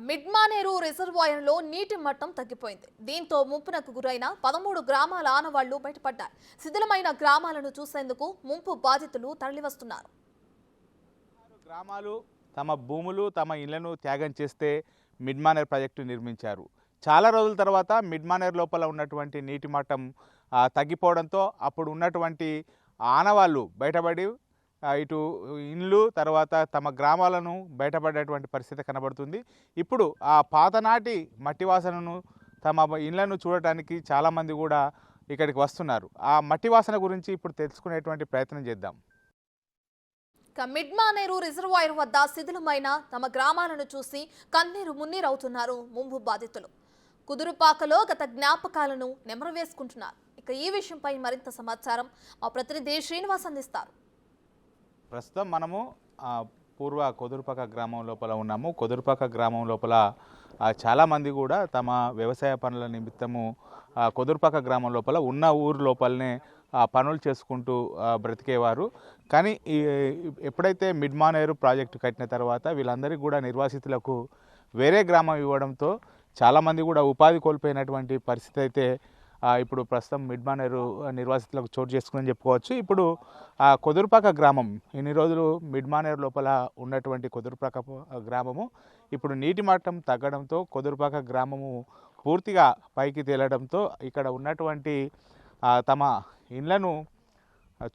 మిడ్మానేరు రిజర్వాయర్లో నీటి మట్టం తగ్గిపోయింది. దీంతో ముంపునకు గురైన 13 గ్రామాల ఆనవాళ్లు బయటపడ్డాయి. శిథిలమైన గ్రామాలను చూసేందుకు ముంపు బాధితులు తరలివస్తున్నారు. గ్రామాలు తమ భూములు తమ ఇళ్లను త్యాగం చేస్తే మిడ్మానేర్ ప్రాజెక్టు నిర్మించారు. చాలా రోజుల తర్వాత మిడ్మానేర్ లోపల ఉన్నటువంటి నీటి మట్టం తగ్గిపోవడంతో అప్పుడు ఉన్నటువంటి ఆనవాళ్ళు బయటపడి ఇటు ఇండ్లు తర్వాత తమ గ్రామాలను బయటపడేటువంటి పరిస్థితి కనబడుతుంది. ఇప్పుడు ఆ పాతనాటి మట్టి వాసనను తమ ఇళ్లను చూడటానికి చాలామంది కూడా ఇక్కడికి వస్తున్నారు. ఆ మట్టి వాసన గురించి ఇప్పుడు తెలుసుకునేటువంటి ప్రయత్నం చేద్దాం. మిడ్మానేరు రిజర్వాయర్ వద్ద శిథిలమైన తమ గ్రామాలను చూసి కన్నీరు మున్నీరవుతున్నారు ముంపు బాధితులు. కుదురుపాకలో గత జ్ఞాపకాలను నెమరవేసుకుంటున్నారు. ఇక ఈ విషయంపై మరింత సమాచారం మా ప్రతినిధి శ్రీనివాస్ అందిస్తారు. ప్రస్తుతం మనము పూర్వ కొదురుపాక గ్రామం లోపల ఉన్నాము. కొదురుపాక గ్రామం లోపల చాలామంది కూడా తమ వ్యవసాయ పనుల నిమిత్తము కొదురుపాక గ్రామం లోపల ఉన్న ఊరు లోపలనే పనులు చేసుకుంటూ బ్రతికేవారు. కానీ ఎప్పుడైతే మిడ్మానేరు ప్రాజెక్టు కట్టిన తర్వాత వీళ్ళందరికీ కూడా నిర్వాసితులకు వేరే గ్రామం ఇవ్వడంతో చాలామంది కూడా ఉపాధి కోల్పోయినటువంటి పరిస్థితి అయితే ఇప్పుడు ప్రస్తుతం మిడ్మానేరు నిర్వాసితులకు చోటు చేసుకుందని చెప్పుకోవచ్చు. ఇప్పుడు కొదురుపాక గ్రామం ఇన్ని రోజులు మిడ్మానేరు లోపల ఉన్నటువంటి కొదురుపాక గ్రామము ఇప్పుడు నీటి మట్టం తగ్గడంతో కొదురుపాక గ్రామము పూర్తిగా పైకి తేలడంతో ఇక్కడ ఉన్నటువంటి తమ ఇళ్లను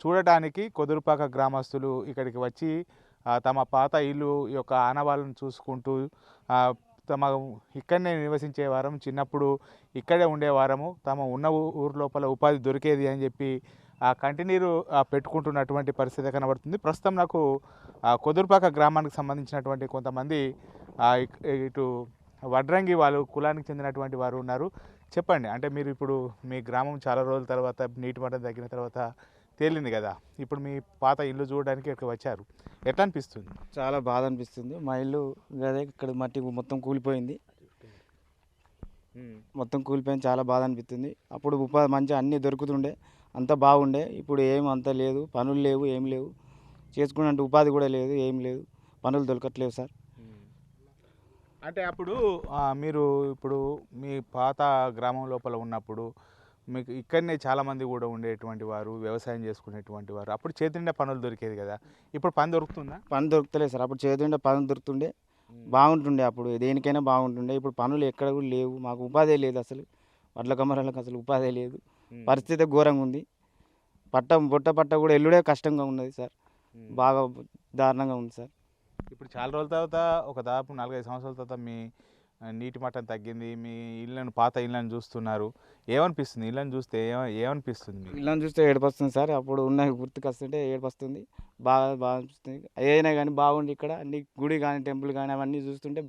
చూడటానికి కొదురుపాక గ్రామస్తులు ఇక్కడికి వచ్చి తమ పాత ఇల్లు యొక్క ఆనవాళ్ళను చూసుకుంటూ తమ ఇక్కడనే నివసించే వారం, చిన్నప్పుడు ఇక్కడే ఉండేవారము, తమ ఉన్న ఊరు లోపల ఉపాధి దొరికేది అని చెప్పి కంటిన్యూ పెట్టుకుంటున్నటువంటి పరిస్థితి కనబడుతుంది. ప్రస్తుతం నాకు కొదురుపాక గ్రామానికి సంబంధించినటువంటి కొంతమంది ఇటు వడ్రంగి వాళ్ళు కులానికి చెందినటువంటి వారు ఉన్నారు. చెప్పండి, అంటే మీరు ఇప్పుడు మీ గ్రామం చాలా రోజుల తర్వాత నీటి మట్టం తగ్గిన తర్వాత తేలింది కదా, ఇప్పుడు మీ పాత ఇల్లు చూడడానికి ఇక్కడ వచ్చారు, ఎట్లా అనిపిస్తుంది? చాలా బాధ అనిపిస్తుంది. మా ఇల్లు అదే ఇక్కడ మట్టి మొత్తం కూలిపోయింది, చాలా బాధ అనిపిస్తుంది. అప్పుడు ఉపాధి మంచిగా అన్నీ దొరుకుతుండే, అంత బాగుండే. ఇప్పుడు ఏం అంత లేదు, పనులు లేవు, ఏం లేవు, చేసుకునే ఉపాధి కూడా లేదు, ఏం లేదు, పనులు దొరకట్లేవు సార్. అంటే అప్పుడు మీరు ఇప్పుడు మీ పాత గ్రామం లోపల ఉన్నప్పుడు మీకు ఇక్కడనే చాలామంది కూడా ఉండేటువంటి వారు, వ్యవసాయం చేసుకునేటువంటి వారు, అప్పుడు చేతిండా పనులు దొరికేది కదా, ఇప్పుడు పని దొరుకుతుందా? పని దొరుకుతలేదు సార్. అప్పుడు చేతిండా పనులు దొరుకుతుండే, బాగుంటుండే, అప్పుడు దేనికైనా బాగుంటుండే. ఇప్పుడు పనులు ఎక్కడ కూడా లేవు, మాకు ఉపాధి లేదు అసలు. వడ్ల కమ్మరాలకు అసలు ఉపాధి లేదు, పరిస్థితి ఘోరంగా ఉంది. పట్ట కూడా ఎల్లుడే కష్టంగా ఉన్నది సార్, బాగా దారుణంగా ఉంది సార్. ఇప్పుడు చాలా రోజుల తర్వాత ఒక దాదాపు 4-5 సంవత్సరాల తర్వాత మీ నీటి మట్టం తగ్గింది, మీ ఇళ్ళను పాత ఇళ్ళని చూస్తున్నారు, ఏమనిపిస్తుంది? ఇళ్ళని చూస్తే ఏమనిపిస్తుంది? ఇళ్ళని చూస్తే ఏడుపొస్తుంది సార్. అప్పుడు ఉన్న గుర్తుకొస్తుంటే ఏడుపొస్తుంది, బాగా అనిపిస్తుంది. ఏదైనా కానీ బాగుండి ఇక్కడ అన్ని గుడి కానీ టెంపుల్ కానీ అవన్నీ చూస్తుంటే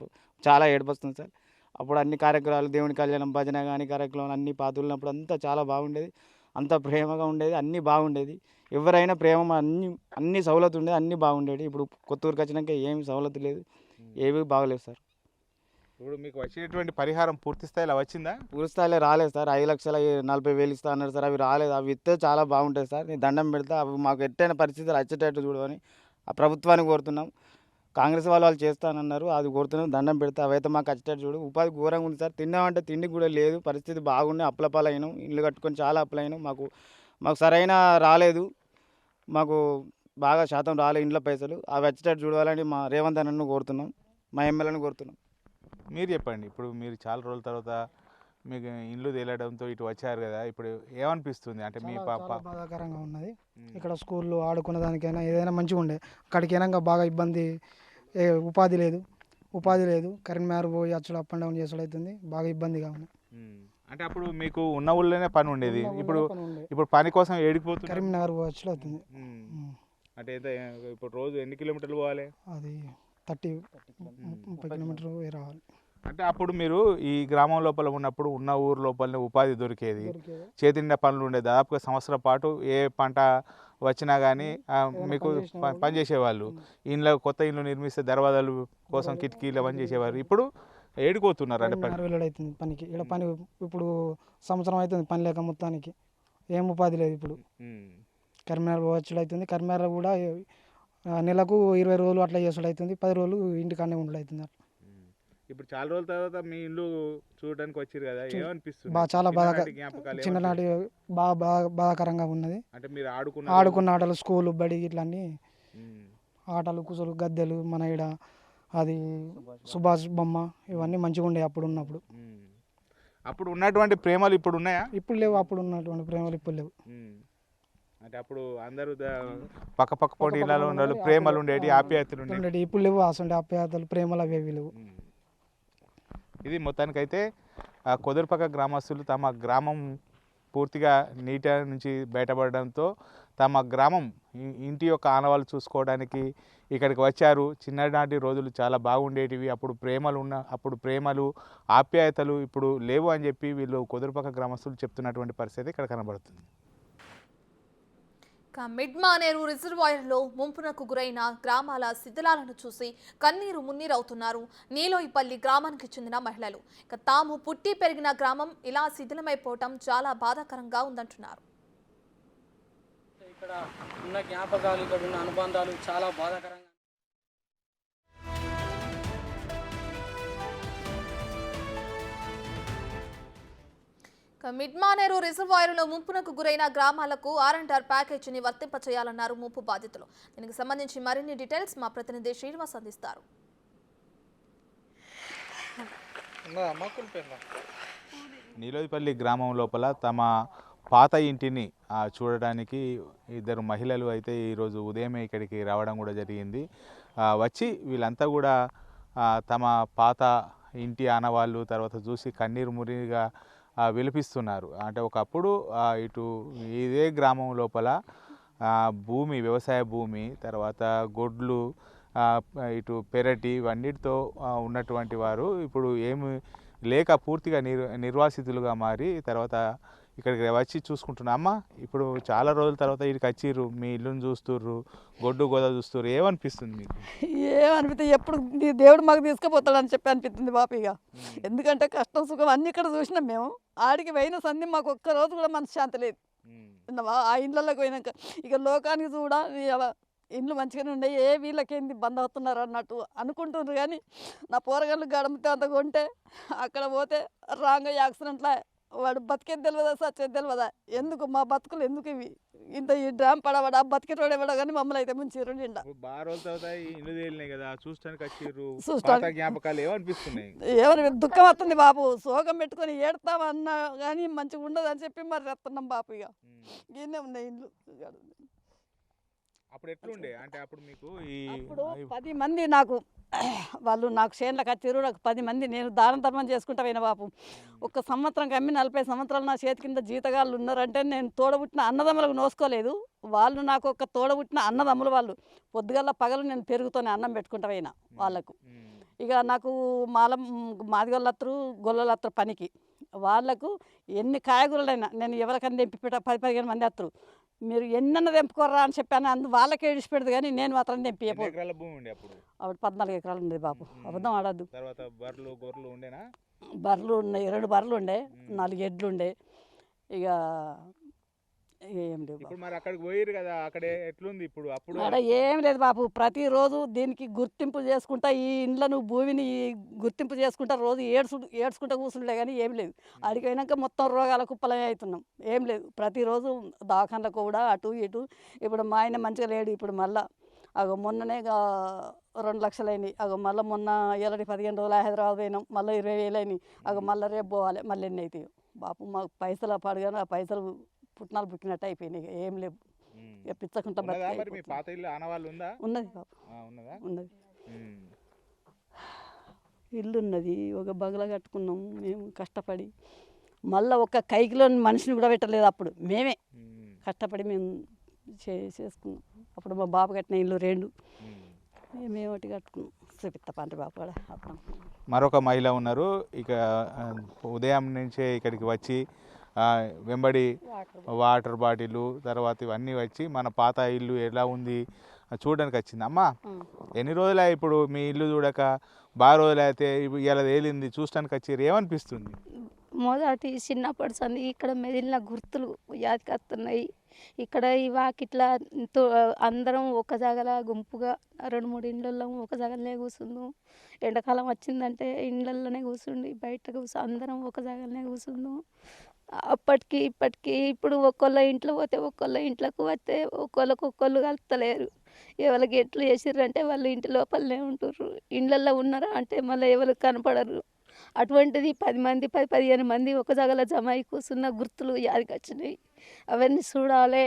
చాలా ఏడుపొస్తుంది సార్. అప్పుడు అన్ని కార్యక్రమాలు, దేవుని కళ్యాణం, భజన కానీ కార్యక్రమాలు అన్నీ పాతున్నప్పుడు అంతా చాలా బాగుండేది, అంత ప్రేమగా ఉండేది, అన్నీ బాగుండేది. ఎవరైనా ప్రేమ అన్ని సౌలత్ ఉండేది, అన్నీ బాగుండేది. ఇప్పుడు కొత్తూరుకి వచ్చినాక ఏమి సౌలత్ లేదు, ఏవి బాగలేవు సార్. ఇప్పుడు మీకు వచ్చేటువంటి పరిహారం పూర్తి స్థాయిలో వచ్చిందా? పూర్తి స్థాయిలో రాలేదు సార్. 5,40,000 ఇస్తా అన్నారు సార్, అవి రాలేదు. అవి ఇస్తే చాలా బాగుంటుంది సార్. నేను దండం పెడతా, అవి మాకు ఎట్టైన పరిస్థితులు వచ్చేటట్టు చూడమని ఆ ప్రభుత్వానికి కోరుతున్నాం. కాంగ్రెస్ వాళ్ళు చేస్తానన్నారు, అది కోరుతున్నాం, దండం పెడతా అవైతే మాకు వచ్చేటట్టు చూడు. ఉపాధి ఘోరంగా ఉంది సార్. తిన్నామంటే తిండి కూడా లేదు, పరిస్థితి బాగుండే. అప్పులపాలైనాం, ఇల్లు కట్టుకొని చాలా అప్పులైనాం. మాకు సరైన రాలేదు, మాకు బాగా శాతం రాలేదు ఇంట్లో పైసలు. అవి వచ్చేటట్టు చూడాలని మా రేవంత్ అన్నను కోరుతున్నాం, మా ఎమ్మెల్యేని కోరుతున్నాం. మీరు చెప్పండి, ఇప్పుడు మీరు చాలా రోజుల తర్వాత మీకు ఇల్లు తేలడంతో ఇటు వచ్చారు కదా, ఇప్పుడు ఏమనిపిస్తుంది? అంటే మీ బాధాకరంగా ఉన్నది. ఇక్కడ స్కూల్లో ఆడుకునే దానికైనా ఏదైనా మంచిగా ఉండే, అక్కడికి అయినా బాగా ఇబ్బంది, ఉపాధి లేదు. కరీంనగర్ పోయి అచ్చుడు అప్ అండ్ డౌన్ చేసుడు అవుతుంది, బాగా ఇబ్బందిగా ఉంది. అంటే అప్పుడు మీకు ఉన్న ఊళ్ళోనే పని ఉండేది, ఇప్పుడు పని కోసం ఏడిపోతుంది, కరీంనగర్ పోయి అచ్చుడు అవుతుంది. అంటే ఇప్పుడు రోజు ఎన్ని కిలోమీటర్లు పోవాలి? అది 30 కిలోమీటర్లు రావాలి. అంటే అప్పుడు మీరు ఈ గ్రామం లోపల ఉన్నప్పుడు ఉన్న ఊరు లోపలనే ఉపాధి దొరికేది, చేతిండా పనులు ఉండేది. దాదాపుగా సంవత్సరం పాటు ఏ పంట వచ్చినా కానీ మీకు పని చేసేవాళ్ళు. ఇంట్లో కొత్త ఇల్లు నిర్మిస్తే దర్వాజాలు కోసం కిటికీలు పని చేసేవారు. ఇప్పుడు ఏడుకోతున్నారు అంటే అవుతుంది పనికి. ఇక్కడ పని ఇప్పుడు సంవత్సరం అవుతుంది పని లేక, మొత్తానికి ఏం ఉపాధి లేదు. ఇప్పుడు కరీంనగర్ పోవచ్చుడు అవుతుంది. కరీంనగర్ కూడా నెలకు 20 రోజులు అట్లా చేసుడు అవుతుంది, 10 రోజులు ఇంటికాడనే ఉండడు అవుతుంది. ఇప్పుడు చాలా రోజుల తర్వాత మీ ఇల్లు చూడడానికి వచ్చారు కదా, ఏమనిపిస్తుంది? చాలా బాగా చిన్ననాటి జ్ఞాపకాలు చిన్ననాటి బాగా బాధాకరంగా ఉన్నది. అంటే మీరు ఆడుకున్న ఆటలు, స్కూలు, బడి ఇట్లా అన్నీ ఆటలు, కుసలు, గద్దెలు, మన ఈడ అది సుభాష్ బొమ్మ, ఇవన్నీ మంచిగా ఉండే అప్పుడు ఉన్నప్పుడు. అప్పుడు ఉన్నటువంటి ప్రేమలు ఇప్పుడు ఉన్నాయా? ఇప్పుడు లేవు. అప్పుడు ఉన్నటువంటి ప్రేమలు ఇప్పుడు లేవు. అంటే అప్పుడు అందరూ పక్క పక్క పోటీలలో ఉండాలి, ప్రేమలు ఉండేటి, ఆప్యాయతలు ఉండేటి. ఇప్పుడు లేవు. అసలు ఆప్యాయతలు, ప్రేమలు అవేవి లేవు. ఇది మొత్తానికైతే కొదురుపక్క గ్రామస్తులు తమ గ్రామం పూర్తిగా నీటి నుంచి బయటపడడంతో తమ గ్రామం ఇంటి యొక్క ఆనవాళ్ళు చూసుకోవడానికి ఇక్కడికి వచ్చారు. చిన్ననాటి రోజులు చాలా బాగుండేటివి. అప్పుడు ప్రేమలు ఆప్యాయతలు ఇప్పుడు లేవు అని చెప్పి వీళ్ళు కొదురుపక్క గ్రామస్తులు చెప్తున్నటువంటి పరిస్థితి ఇక్కడ కనబడుతుంది. మిడ్మానేరు రిజర్వాయర్లో ముంపునకు గురైన గ్రామాల శిథిలాలను చూసి కన్నీరు మున్నీరవుతున్నారు నీలోయిపల్లి గ్రామానికి చెందిన మహిళలు. తాము పుట్టి పెరిగిన గ్రామం ఇలా శిథిలమైపోవటం చాలా బాధాకరంగా ఉందంటున్నారు. ఇక్కడ ఉన్న జ్ఞాపకాలు, ఇక్కడ ఉన్న అనుబంధాలు చాలా బాధాకరంగా. మిడ్మానేరు రిజర్వాయర్లో ముంపునకు గురైన గ్రామాలకు R&R ప్యాకేజీని వర్తింపచేయాలన్నారు ముంపు బాధితులు. దీనికి సంబంధించి మరిన్ని డీటెయిల్స్ మా ప్రతినిధి శ్రీనివాస్ అందిస్తారు. నీలోయిపల్లి గ్రామం లోపల తమ పాత ఇంటిని చూడడానికి ఇద్దరు మహిళలు అయితే ఈరోజు ఉదయమే ఇక్కడికి రావడం కూడా జరిగింది. వచ్చి వీళ్ళంతా కూడా తమ పాత ఇంటి ఆనవాళ్ళు తర్వాత చూసి కన్నీరు మురిగా విలిపిస్తున్నారు. అంటే ఒకప్పుడు ఇటు ఇదే గ్రామం లోపల భూమి, వ్యవసాయ భూమి, తర్వాత గొడ్లు, ఇటు పెరటి ఇవన్నిటితో ఉన్నటువంటి వారు ఇప్పుడు ఏమి లేక పూర్తిగా నిర్వాసితులుగా మారి తర్వాత ఇక్కడికి వచ్చి చూసుకుంటున్నా. అమ్మ, ఇప్పుడు చాలా రోజుల తర్వాత ఇక్కడికి వచ్చిర్రు, మీ ఇల్లుని చూస్తుర్రు, గొడ్డు గోద చూస్తుర్రు, ఏమనిపిస్తుంది మీకు? ఏమనిపిస్తుంది, ఎప్పుడు దేవుడు మాకు తీసుకుపోతాడని చెప్పి అనిపిస్తుంది బాపిగా. ఎందుకంటే కష్టం సుఖం అన్ని ఇక్కడ చూసినాం మేము. ఆడికి పోయిన సంధి మాకు ఒక్క రోజు కూడా మనశ్శాంతి లేదు. ఆ ఇండ్లలోకి పోయినాక ఇక లోకానికి కూడా ఇండ్లు మంచిగానే ఉండే, ఏ వీళ్ళకేంది బంద్ అవుతున్నారు అన్నట్టు అనుకుంటున్నారు. కానీ నా పోరగాళ్ళు గడమితే అంత కొంటే అక్కడ పోతే రాంగ్ యాక్సిడెంట్లా వాడు బతికేది తెలియదా, సచ్చేది తెలియదా. ఎందుకు మా బతుకులు ఎందుకు ఇవి? ఇంత ఈ డ్రామ్ పడవడా బతికేటోడే పడ కానీ మమ్మల్ని అయితే ముంచిర్రు నిండా. ఏమని దుఃఖం వస్తుంది బాబు. శోకం పెట్టుకొని ఏడతామన్నా కానీ మంచిగా ఉండదు అని చెప్పి మరి రెత్తున్నాం బాపు. ఇక ఇన్నే ఉన్నాయి ఇండ్లు. అప్పుడు ఎట్లుండే అంటే అప్పుడు మీకు అప్పుడు 10 మంది నాకు చేనులకు వచ్చిర్రు. నాకు 10 మంది నేను దానం ధర్మం చేసుకుంటా పోయిన బాపు. ఒక్క సంవత్సరం కమ్మి 40 సంవత్సరాలు నా చేతి కింద జీతగాళ్ళు ఉన్నారంటే నేను తోడబుట్టిన అన్నదమ్ములకు నోసుకోలేదు. వాళ్ళు నాకు ఒక తోడబుట్టిన అన్నదమ్ములు. వాళ్ళు పొద్దుగల్లా పగలు నేను పెరుగుతూనే అన్నం పెట్టుకుంటా పోయినా వాళ్ళకు. ఇక నాకు మాదిగోళ్ళత్తరు, గొల్లలత్తరు పనికి. వాళ్ళకు ఎన్ని కాయగూరలైనా నేను ఎవరికన్నా తెంపి 10-15 మంది వస్తారు. మీరు ఎన్నన్నా తెంపుకోర్రా అని చెప్పాను. వాళ్ళకే ఇడిచి పెడదు కానీ నేను మాత్రం తెంపి. అప్పుడు 14 ఎకరాలు ఉండేది బాబు. అబద్ధం ఆడద్దు. బర్రెలు ఉన్నాయి, 2 బర్రెలు ఉండే, 4 ఎడ్లు ఉండే. ఇక ఏం లేదు అక్కడ ఏం లేదు బాబు. ప్రతిరోజు దీనికి గుర్తింపు చేసుకుంటా, ఈ ఇండ్లను భూమిని గుర్తింపు చేసుకుంటా రోజు ఏడ్చుకుంటా కూర్చుండే కానీ ఏం లేదు. అడిగిపోయినాక మొత్తం రోగాల కుప్పలమే అవుతున్నాం. ఏం లేదు. ప్రతిరోజు దవాఖానలకు కూడా అటు ఇటు. ఇప్పుడు మా ఆయన మంచిగా లేడు. ఇప్పుడు మళ్ళా మొన్ననే 2 లక్షలు అయినాయి. మళ్ళీ మొన్న 15 రోజులు హైదరాబాద్ పోయినాం, మళ్ళీ 20,000 అయినాయి. మళ్ళీ రేపు పోవాలి. మళ్ళీ ఎన్ని అవుతాయి బాపు. మాకు పైసలు పడగానే ఆ పైసలు పుట్టినాలు పుట్టినట్టు అయిపోయినాయి. ఏం లేవు. పిచ్చకుంటా ఉన్నది బాబు. ఉన్నది. ఇల్లు ఉన్నది. ఒక బంగ్లా కట్టుకున్నాం మేము కష్టపడి. మళ్ళీ ఒక కైకిలో మనిషిని కూడా పెట్టలేదు. అప్పుడు మేమే కష్టపడి మేము చేసుకున్నాం. అప్పుడు మా బాబు కట్టిన ఇల్లు 2 మేము ఒకటి కట్టుకున్నాం. చూపిస్తా పంట బాబు కూడా. అప్పుడు మరొక మహిళ ఉన్నారు. ఇక ఉదయం నుంచే ఇక్కడికి వచ్చి వెంబడి వాటర్ బాటిల్ తర్వాత ఇవన్నీ వచ్చి మన పాత ఇల్లు ఎలా ఉంది చూడడానికి వచ్చింది. అమ్మ, ఎన్ని రోజులు ఇప్పుడు మీ ఇల్లు చూడక? బాగా రోజులు అయితే ఇలా తేలింది చూడటానికి వచ్చి ఏమనిపిస్తుంది? మొదటి చిన్నప్పటి సంది ఇక్కడ మెదిలిన గుర్తులు యాదకొస్తున్నాయి. ఇక్కడ ఈ వాకిట్లా అందరం ఒక జాగల గుంపుగా 2-3 ఇండ్లల్లో ఒక జాగలనే కూర్చుందాం. ఎండాకాలం వచ్చిందంటే ఇండ్లల్లోనే కూర్చుండి బయట అందరం ఒక జాగలనే కూర్చుందాం. అప్పటికి ఇప్పటికి ఇప్పుడు ఒక్కొల్ల ఇంట్లో పోతే ఒక్కొల్ల ఇంట్లోకి వస్తే ఒక్కొక్కళ్ళు కలుస్తలేరు. ఎవరికి ఎట్లు చేసిర్రంటే వాళ్ళు ఇంటి లోపలనే ఉంటుర్రు. ఇండ్లల్లో ఉన్నారా అంటే మళ్ళీ ఎవరు కనపడరు. అటువంటిది 10 మంది 15 మంది ఒక జాగలో జమ అయి కూర్చున్న గుర్తులు యాదికి వచ్చినాయి. అవన్నీ చూడాలి.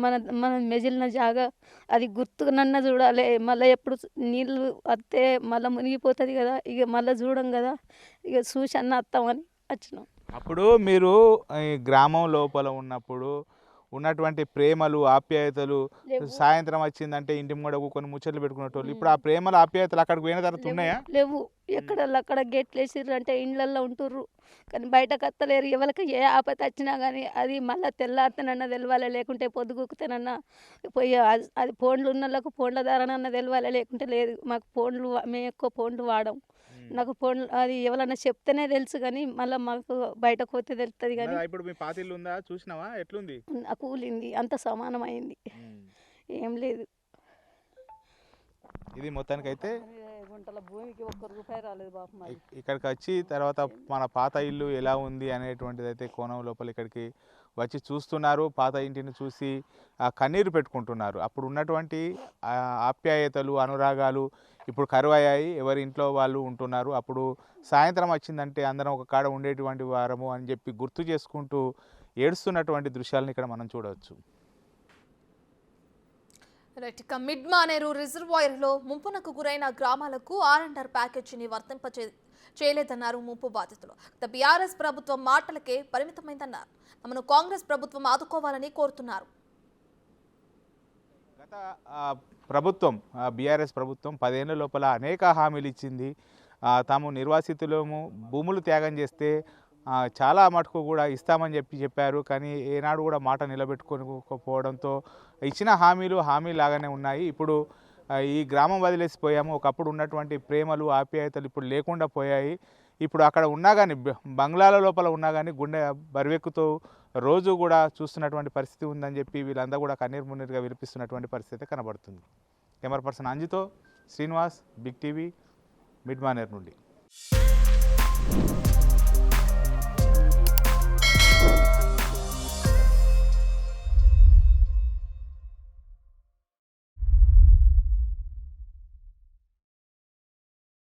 మన మన మెజిలిన జాగా అది గుర్తునన్నా చూడాలి. మళ్ళీ ఎప్పుడు నీళ్ళు వస్తే మళ్ళీ మునిగిపోతుంది కదా, ఇక మళ్ళీ చూడం కదా, ఇక చూసి అన్న వస్తామని వచ్చినాం. అప్పుడు మీరు ఈ గ్రామం లోపల ఉన్నప్పుడు ఉన్నటువంటి ప్రేమలు ఆప్యాయతలు, సాయంత్రం వచ్చిందంటే ఇంటి ముంగడ కూకొని ముచ్చట్లు పెట్టుకునేటోళ్ళు. ఇప్పుడు ఆ ప్రేమలు ఆప్యాయతలు అక్కడికి పోయిన తర్వాత ఉన్నాయా? లేవు. ఎక్కడ గేట్లు వేసిర్రు అంటే ఇండ్లల్లో ఉంటుర్రు కానీ బయటకు వస్తలేరు. ఎవరికి ఏ ఆపద వచ్చినా కానీ అది మళ్ళీ తెల్లారితేనన్నా తెలవాలి, లేకుంటే పొద్దుగుకుతేనన్నా పోయి అది ఫోన్లు ఉన్న వాళ్ళకు ఫోన్ల ద్వారానన్నా తెలవాలి, లేకుంటే లేదు. మాకు ఫోన్లు మేము ఎక్కువ ఫోన్లు వాడం. నాకు ఫోన్లు అది ఎవరన్నా చెప్తేనే తెలుసు కానీ మళ్ళీ మాకు బయటకు పోతే తెలుస్తుంది. కానీ ఇప్పుడు మీ పాతిల్లు ఉందా, చూసినావా ఎట్లుంది? కూలింది, అంత సమానమైంది, ఏం లేదు. ఇది మొత్తానికైతే గుంటల భూమికి ₹1 రాలేదు బాపు. ఇక్కడికి వచ్చి తర్వాత మన పాత ఇల్లు ఎలా ఉంది అనేటువంటిది అయితే కోణం లోపల ఇక్కడికి వచ్చి చూస్తున్నారు. పాత ఇంటిని చూసి కన్నీరు పెట్టుకుంటున్నారు. అప్పుడు ఉన్నటువంటి ఆప్యాయతలు అనురాగాలు ఇప్పుడు కరువయ్యాయి. ఎవరి ఇంట్లో వాళ్ళు ఉంటున్నారు. అప్పుడు సాయంత్రం వచ్చిందంటే అందరం ఒక కాడ ఉండేటువంటి వారము అని చెప్పి గుర్తు చేసుకుంటూ ఏడుస్తున్నటువంటి దృశ్యాలను ఇక్కడ మనం చూడవచ్చు. రైట్. ఇక మిడ్ మానేరు రిజర్వాయర్లో ముంపునకు గురైన గ్రామాలకు R&R ప్యాకేజీని చేయలేదన్నారు ముంపు బాధితులు. బీఆర్ఎస్ ప్రభుత్వం మాటలకే పరిమితమైందన్నారు. తమను కాంగ్రెస్ ప్రభుత్వం ఆదుకోవాలని కోరుతున్నారు. గత ప్రభుత్వం బీఆర్ఎస్ ప్రభుత్వం 10 ఏళ్ల లోపల అనేక హామీలు ఇచ్చింది. తాము నిర్వాసితులము భూములు త్యాగం చేస్తే చాలా మటుకు కూడా ఇస్తామని చెప్పారు. కానీ ఏనాడు కూడా మాట నిలబెట్టుకోకపోవడంతో ఇచ్చిన హామీలాగానే ఉన్నాయి. ఇప్పుడు ఈ గ్రామం వదిలేసిపోయాము. ఒకప్పుడు ఉన్నటువంటి ప్రేమలు ఆప్యాయతలు ఇప్పుడు లేకుండా పోయాయి. ఇప్పుడు అక్కడ ఉన్నా కానీ బంగ్లాల లోపల ఉన్నా కానీ గుండె బరువెక్కుతూ రోజు కూడా చూస్తున్నటువంటి పరిస్థితి ఉందని చెప్పి వీళ్ళందరూ కూడా కన్నీరు మున్నీరుగా వినిపిస్తున్నటువంటి పరిస్థితి కనబడుతుంది. కెమెరా పర్సన్ అంజితో Srinivas, big TV, mid Manair నుండి.